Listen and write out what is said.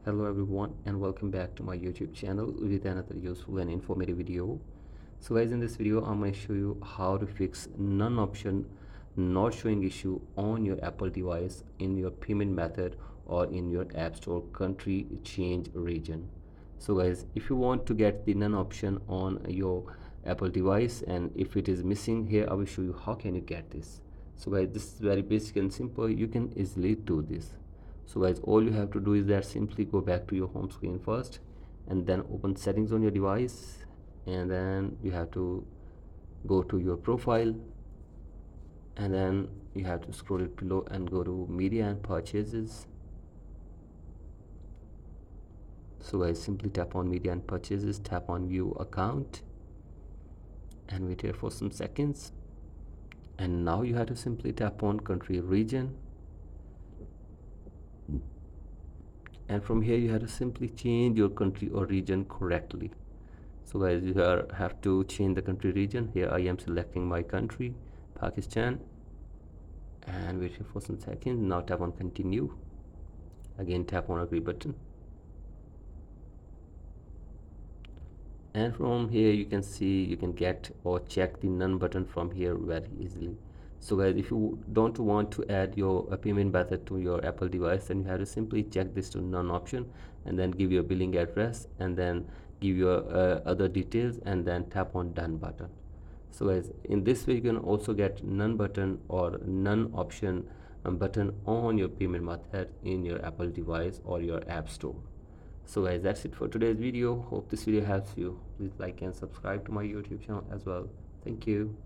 Hello everyone and welcome back to my YouTube channel with another useful and informative video. So guys, in this video I'm going to show you how to fix none option not showing issue on your Apple device in your payment method or in your App Store country change region. So guys, if you want to get the none option on your Apple device and if it is missing, here I will show you how can you get this. So guys, this is very basic and simple. You can easily do this. So guys, all you have to do is that simply go back to your home screen first and then open settings on your device, and then you have to go to your profile, and then you have to scroll it below and go to media and purchases. So guys, simply tap on media and purchases, tap on view account and wait here for some seconds, and now you have to simply tap on country region, and from here you have to simply change your country or region correctly. So guys, you have to change the country region. Here I am selecting my country, Pakistan, and wait for some seconds. Now tap on continue, again tap on agree button, and from here you can see you can get or check the none button from here very easily. So guys, if you don't want to add your payment method to your Apple device, then you have to simply check this to none option and then give your billing address and then give your other details and then tap on done button. So guys, in this way you can also get none button or none option button on your payment method in your Apple device or your App Store. So guys, that's it for today's video. Hope this video helps you. Please like and subscribe to my YouTube channel as well. Thank you.